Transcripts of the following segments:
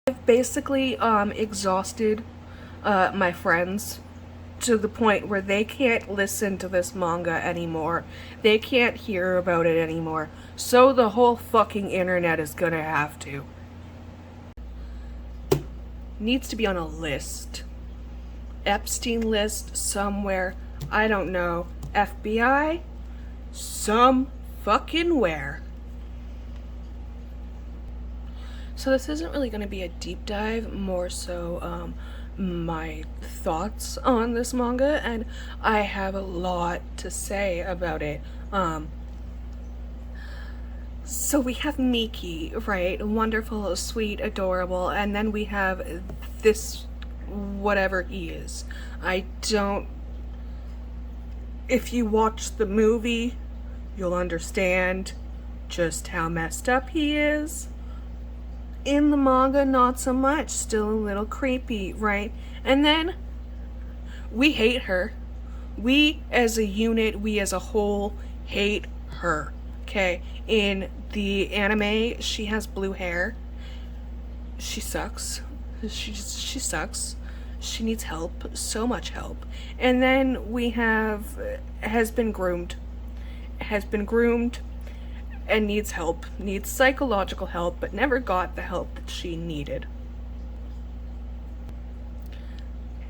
I've basically exhausted my friends to the point where they can't listen to this manga anymore. They can't hear about it anymore. So the whole fucking internet is gonna have to. Needs to be on a list. Epstein list somewhere. I don't know. FBI? Some fucking where. So this isn't really going to be a deep dive, more so my thoughts on this manga, and I have a lot to say about it. So we have Miki, right? Wonderful, sweet, adorable, and then we have this whatever he is. I don't... If you watch the movie, you'll understand just how messed up he is. In the manga, not so much. Still a little creepy, right? And then we hate her. We as a unit, we as a whole hate her. Okay? In the anime, she has blue hair. She sucks. She sucks. She needs help. So much help. And then we have has been groomed. And needs help, needs psychological help, but never got the help that she needed.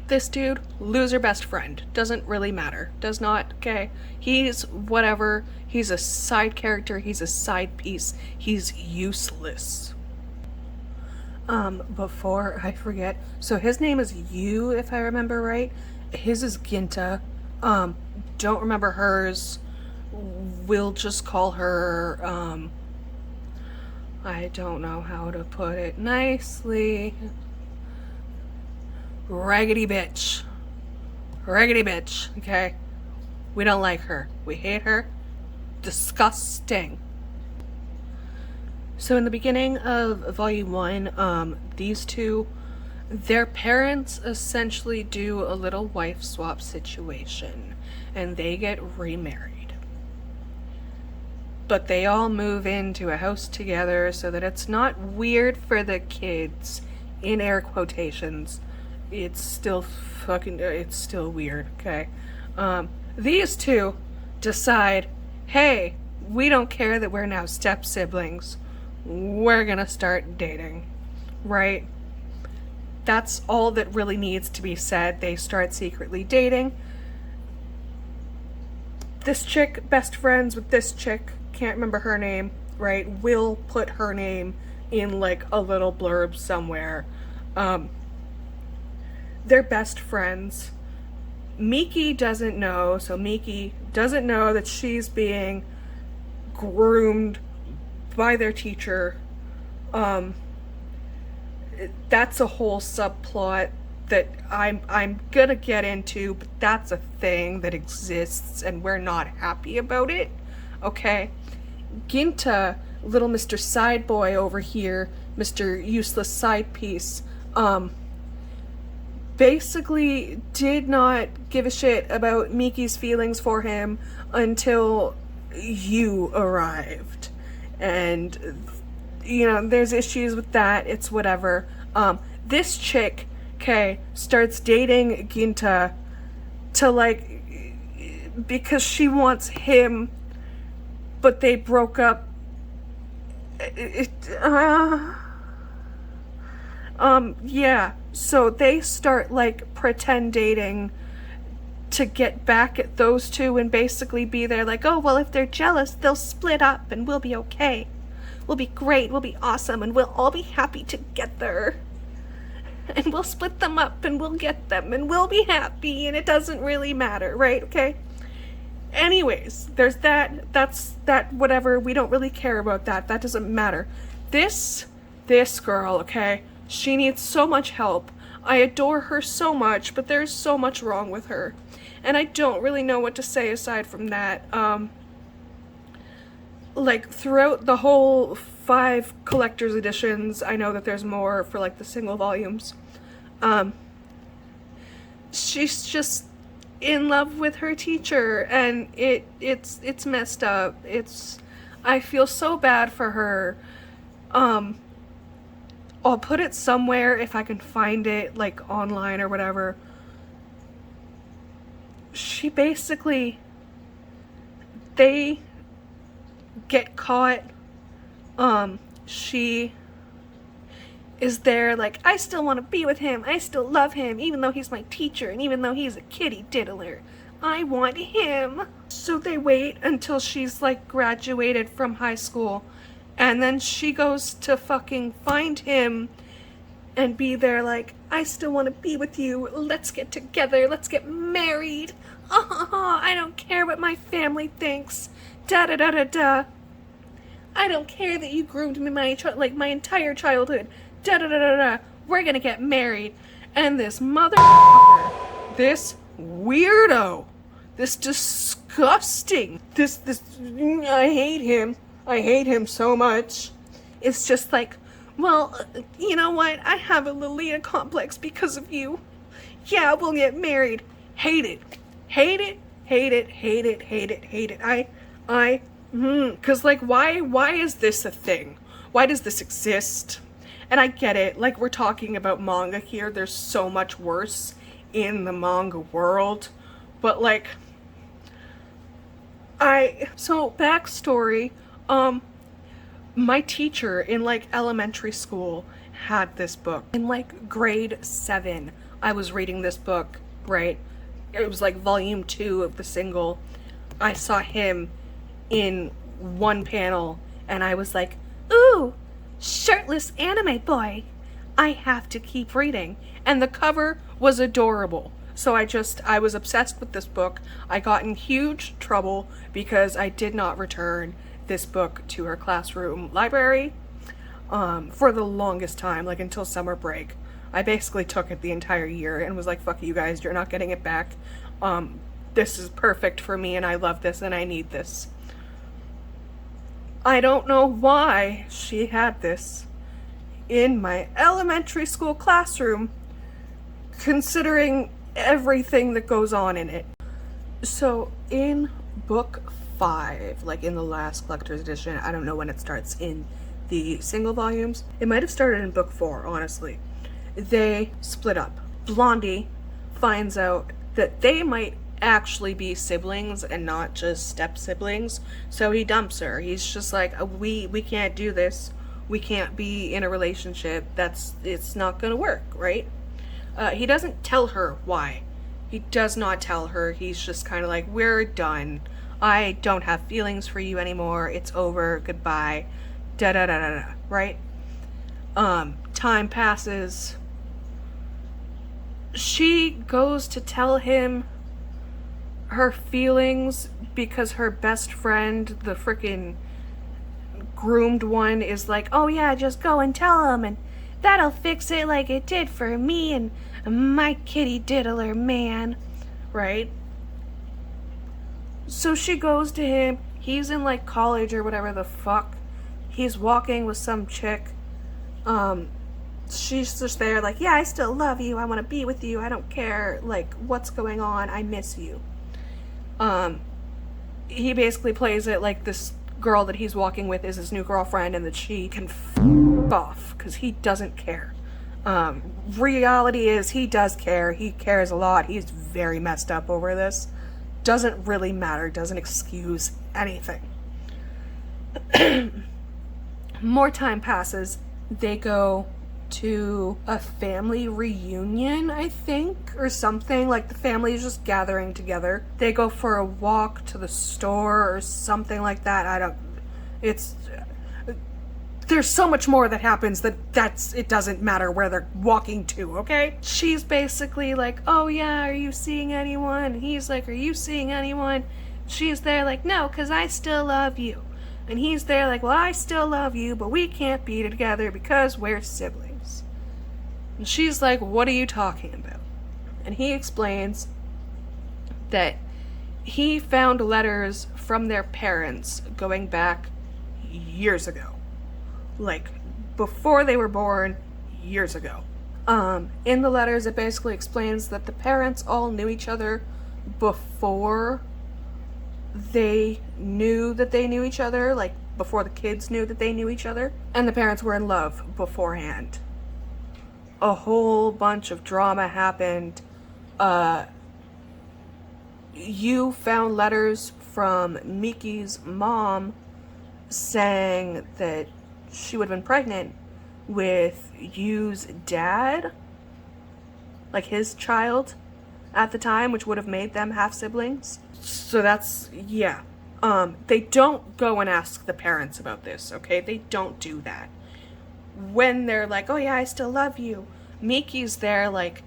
This dude, loser best friend, doesn't really matter, does not, okay? He's whatever, he's a side character, he's a side piece, he's useless. Before I forget, so his name is Yu, if I remember right. His is Ginta. Don't remember hers. We'll just call her, I don't know how to put it nicely. Raggedy bitch. Raggedy bitch, okay? We don't like her. We hate her. Disgusting. So in the beginning of Volume 1, these two, their parents essentially do a little wife swap situation, and they get remarried. But they all move into a house together so that it's not weird for the kids, in air quotations. It's still weird, okay? These two decide, hey, we don't care that we're now step siblings. We're gonna start dating, right? That's all that really needs to be said. They start secretly dating. This chick, best friends with this chick, can't remember her name, right? We'll put her name in like a little blurb somewhere. They're best friends. Miki doesn't know, so Miki doesn't know that she's being groomed by their teacher. That's a whole subplot that I'm gonna get into, but that's a thing that exists and we're not happy about it. Okay? Ginta, little Mr. Side Boy over here, Mr. Useless Side Piece, basically did not give a shit about Miki's feelings for him until you arrived. And, you know, there's issues with that, it's whatever. This chick, okay, starts dating Ginta to, like, because she wants him, but they broke up. Yeah, so they start, like, pretend dating to get back at those two and basically be there like, oh, well, if they're jealous, they'll split up and we'll be okay. We'll be great, we'll be awesome, and we'll all be happy together. And we'll split them up and we'll get them and we'll be happy and it doesn't really matter, right? Okay? Anyways, there's that. That's that, whatever. We don't really care about that. That doesn't matter. This girl, okay? She needs so much help. I adore her so much, but there's so much wrong with her. And I don't really know what to say aside from that. Like, throughout the whole 5 collector's editions, I know that there's more for, like, the single volumes. She's just in love with her teacher, and it's messed up. I feel so bad for her. I'll put it somewhere if I can find it, like online or whatever. She basically, they get caught. She is there like, I still want to be with him, I still love him, even though he's my teacher and even though he's a kitty diddler, I want him. So they wait until she's like graduated from high school, and then she goes to fucking find him and be there like, I still want to be with you, let's get together, let's get married, I don't care what my family thinks, da da da da da, I don't care that you groomed me my entire childhood, da da da da da, we're gonna get married. And this motherfucker, this weirdo, this disgusting, this I hate him so much. It's just like, well, you know what, I have a Lolita complex because of you, yeah, we'll get married. Hate it, hate it, hate it, hate it, hate it, hate it. Cause like, why is this a thing? Why does this exist? And I get it, like, we're talking about manga here, there's so much worse in the manga world, but like, so backstory, my teacher in like elementary school had this book. In like grade 7, I was reading this book, right? It was like volume 2 of the single. I saw him in one panel and I was like, ooh, shirtless anime boy, I have to keep reading. And the cover was adorable. So I was obsessed with this book. I got in huge trouble because I did not return this book to her classroom library for the longest time, like until summer break. I basically took it the entire year and was like, fuck you guys, you're not getting it back. This is perfect for me and I love this and I need this. I don't know why she had this in my elementary school classroom, considering everything that goes on in it. So in book 5, like in the last collector's edition, I don't know when it starts in the single volumes. It might have started in book 4, honestly. They split up. Blondie finds out that they might actually be siblings and not just step siblings, so he dumps her. He's just like, we can't do this, we can't be in a relationship, it's not gonna work, right? He doesn't tell her why. He does not tell her. He's just kind of like, we're done, I don't have feelings for you anymore, it's over, goodbye, da da da da da, right? Time passes. She goes to tell him her feelings because her best friend, the frickin' groomed one, is like, oh yeah, just go and tell him and that'll fix it like it did for me and my kitty diddler man, right? So she goes to him, he's in like college or whatever the fuck, he's walking with some chick, she's just there like, yeah, I still love you, I want to be with you, I don't care like what's going on, I miss you. He basically plays it like this girl that he's walking with is his new girlfriend and that she can f off because he doesn't care. Reality is he does care, he cares a lot, he's very messed up over this. Doesn't really matter, doesn't excuse anything. More time passes, they go to a family reunion, I think, or something, like the family is just gathering together. They go for a walk to the store or something like that. There's so much more that happens it doesn't matter where they're walking to, okay? She's basically like, oh yeah, are you seeing anyone? And he's like, are you seeing anyone? She's there like, no, because I still love you. And he's there like, well, I still love you, but we can't be together because we're siblings. And she's like, what are you talking about? And he explains that he found letters from their parents going back years ago. Like, before they were born, years ago. In the letters, it basically explains that the parents all knew each other before they knew that they knew each other, like before the kids knew that they knew each other, and the parents were in love beforehand. a whole bunch of drama happened. You found letters from Miki's mom saying that she would have been pregnant with Yu's dad, like his child at the time, which would have made them half siblings. So that's, yeah. They don't go and ask the parents about this, okay? They don't do that. When they're like, oh yeah, I still love you, Miki's there like,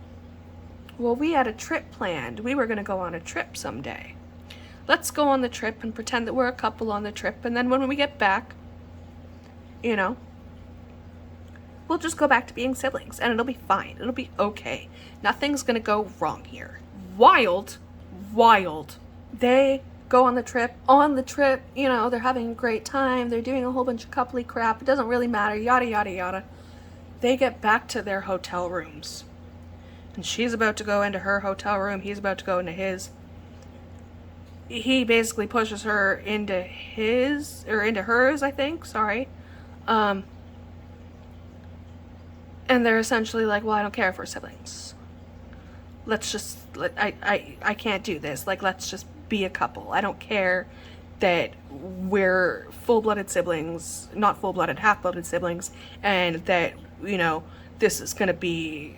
well, we had a trip planned. We were gonna go on a trip someday. Let's go on the trip and pretend that we're a couple on the trip, and then when we get back, you know, we'll just go back to being siblings, and it'll be fine. It'll be okay. Nothing's gonna go wrong here. Wild. They go on the trip. On the trip, you know, they're having a great time. They're doing a whole bunch of coupley crap. It doesn't really matter, yada, yada, yada. They get back to their hotel rooms. And she's about to go into her hotel room. He's about to go into his. He basically pushes her into his, or into hers, I think. Sorry. And they're essentially like, well, I don't care if we're siblings. Let's just, I can't do this. Like, let's just be a couple. I don't care that we're full-blooded siblings, not full-blooded, half-blooded siblings, and that, you know, this is going to be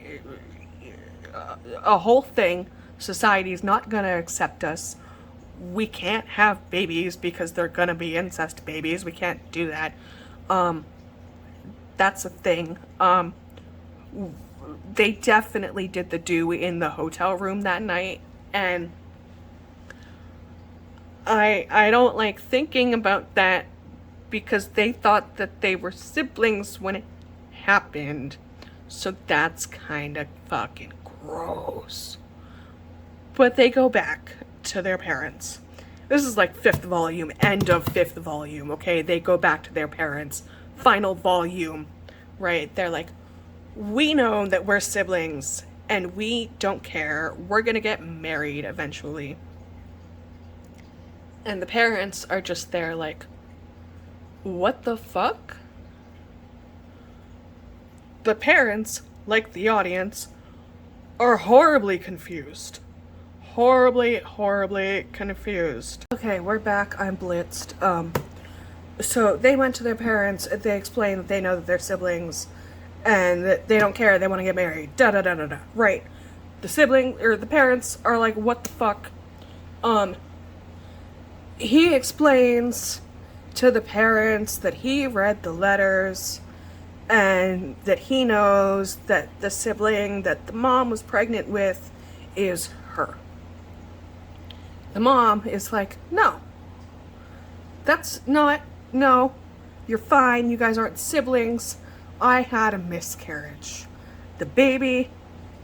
a whole thing. Society's not going to accept us. We can't have babies because they're going to be incest babies. We can't do that. That's a thing. They definitely did the do in the hotel room that night, and I don't like thinking about that because they thought that they were siblings when it happened. So that's kind of fucking gross. But they go back to their parents. This is like 5th volume, end of 5th volume, okay? They go back to their parents. Final volume, right? They're like, we know that we're siblings and we don't care. We're gonna get married eventually. And the parents are just there like, what the fuck? The parents, like the audience, are horribly confused. Horribly confused. Okay, we're back. I'm blitzed. So they went to their parents. They explained that they know that they're siblings and that they don't care. They want to get married. Da. Right. The parents are like, what the fuck? He explains to the parents that he read the letters and that he knows that the sibling that the mom was pregnant with is her. The mom is like, no, you're fine. You guys aren't siblings. I had a miscarriage. The baby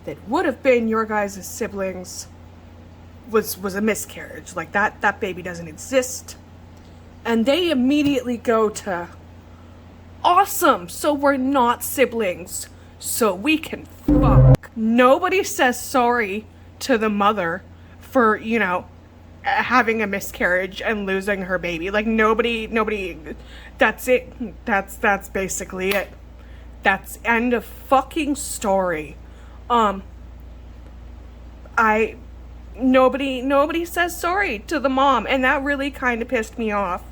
that would have been your guys' siblings was a miscarriage. Like, that baby doesn't exist. And they immediately go to, awesome, so we're not siblings, so we can fuck. Nobody says sorry to the mother for, you know, having a miscarriage and losing her baby. Like, nobody, that's it. That's basically it. That's end of fucking story. Nobody says sorry to the mom, and that really kind of pissed me off.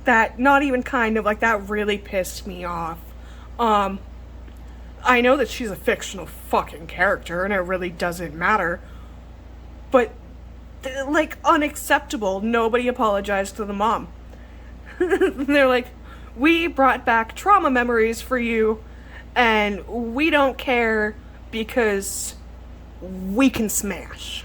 That, not even kind of, like, that really pissed me off. I know that she's a fictional fucking character, and it really doesn't matter, but, like, unacceptable. Nobody apologized to the mom. They're like, we brought back trauma memories for you, and we don't care because we can smash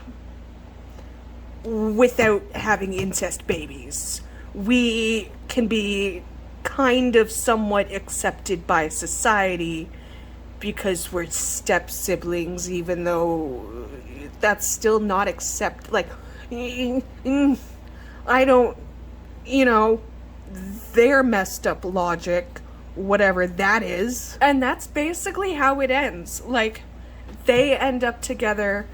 without having incest babies. We can be kind of somewhat accepted by society because we're step siblings, even though that's still not like, I don't, you know, their messed up logic, whatever that is. And that's basically how it ends. Like, they end up together.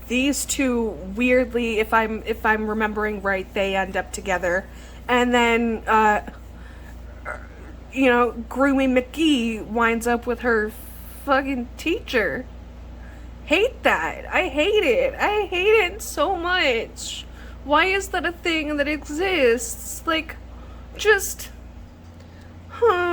These two, weirdly, if I'm remembering right, they end up together. And then, you know, Groomy McGee winds up with her fucking teacher. Hate that. I hate it. I hate it so much. Why is that a thing that exists? Like, just... Huh.